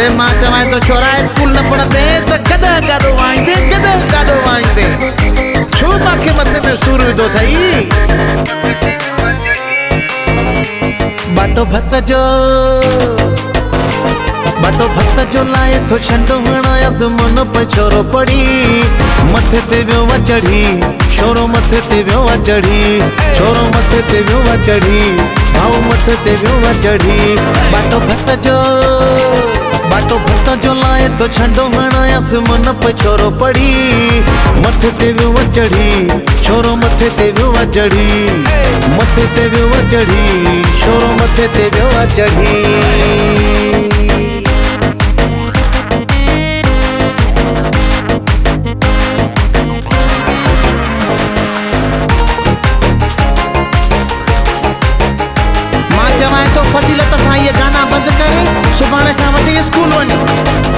अरे मां चवाए तो छोरा स्कूल न पढ़ते तो कदा गादो आईंदे कदा गादो आईंदे छो माखे मथे में सूर विधो थई बाटो भत जो लाए तो छंडो हणायस मन पे छोरो पड़ी मथे ते व्योवा चढ़ी छोरो मथे ते व्योवा चढ़ी छोरो मथे ते व्योवा चढ़ी भाऊ मथे ते व्योवा चढ़ी बाटो भत जो लाए तो छंडो हणायस मन पे छोरो पड़ी मथे ते व्योवा चढ़ी छोरो मथे ते व्योवा चढ़ी मथे ते व्योवा चढ़ी छोरो मथे ते व्योवा चढ़ी तो फजीलत सां ये गाना बंद करे सुभाणे खां वठी स्कूल वञ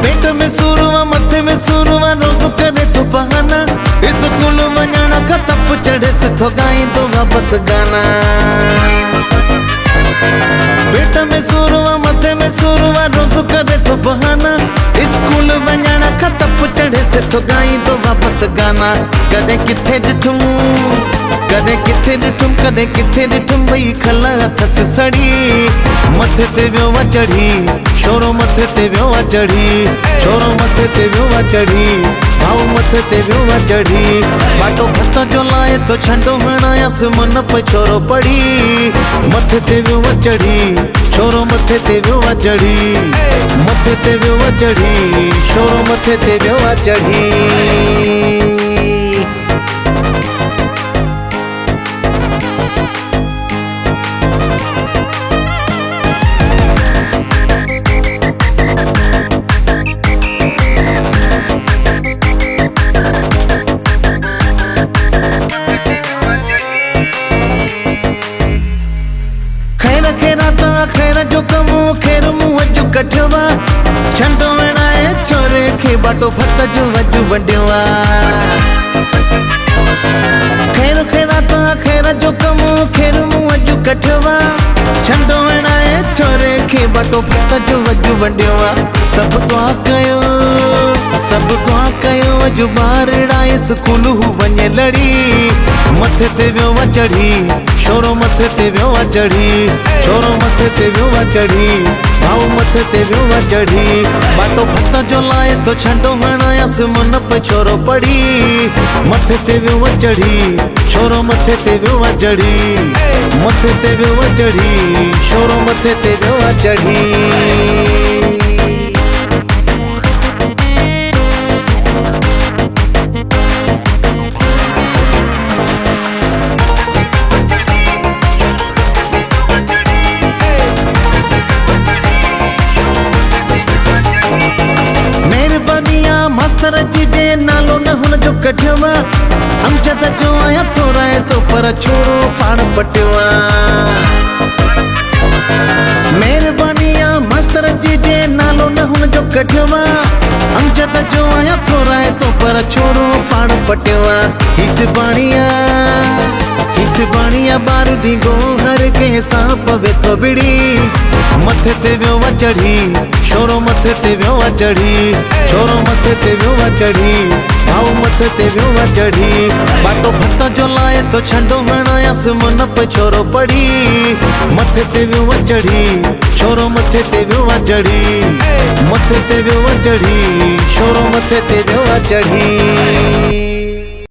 पेट में सूरवा मथे में सूरवा रोज़ करे तो बहाना स्कूल वञण खां तप चढ़े थो गाईंदो वापसि गाना पेट में सूरवा मथे में सूरवा रोज़ करे तो बहाना स्कूल वञण खां तप चढ़े थो गाईंदो वापसि गाना कदे किथे ॾिठुम कदे किथे ॾिठुम भई खला अथस सड़ी मथे ते व्योवा चढ़ी छोरो मथे ते व्योवा चढ़ी छोरो मथे ते व्योवा चढ़ी भाऊ मथे ते व्योवा चढ़ी बाटो भत जो लाए तो छंडो हणायस मन पे छोरो पड़ी मथे ते व्योवा चढ़ी छोरो मथे ते व्योवा चढ़ी मथे ते व्योवा चढ़ी छोरो मथे ते व्योवा चढ़ी खैर जो कमो खैर मुंह जो कठवा छंडो वणाए छोरे खे बाटो भत जो वज वड्योवा खैर जो कमो खैर मुंह जो कठवा छंडो वणाए छोरे खे बाटो भत जो वज वड्योवा सब दुआ कयो जो बारड़ाए स्कूल वञे लड़ी मथे ते व्योवा चढ़ी छोरो मथे ते व्योवा चढ़ी छोरो मथे ते व्योवा चढ़ी भाऊ मथे ते व्योवा चढ़ी बाटो भत जो लाए तो छंडो हणायस मन पे छोरो पड़ी मथे ते व्योवा चढ़ी छोरो मथे ते व्योवा चढ़ी मथे ते व्योवा चढ़ी छोरो मथे ते व्योवा चढ़ी मास्तर जी जे नालो न हुन जो कढियोवा अमजद जो आया थोरा तो पर छोरो पाण पटियोवा मेहरबानिया मास्तर जी जे नालो न हुन जो कढियोवा अमजद जो आया थोरा तो पर छोरो पाण पटियोवा हिस बाणिया बारू ढींगो हर के सां पवे थो बिड़ी मथे ते व्योवा चढ़ी छोरो मथे ते व्योवा चढ़ी छोरो मथे ते व्योवा चढ़ी भाऊ मथे ते व्योवा चढ़ी बाटो भत जो लाए तो छंडो हणायस मन पे छोरो पड़ी मथे ते व्योवा चढ़ी छोरो मथे ते व्योवा चढ़ी मथे ते व्योवा चढ़ी छोरो मथे ते व्योवा चढ़ी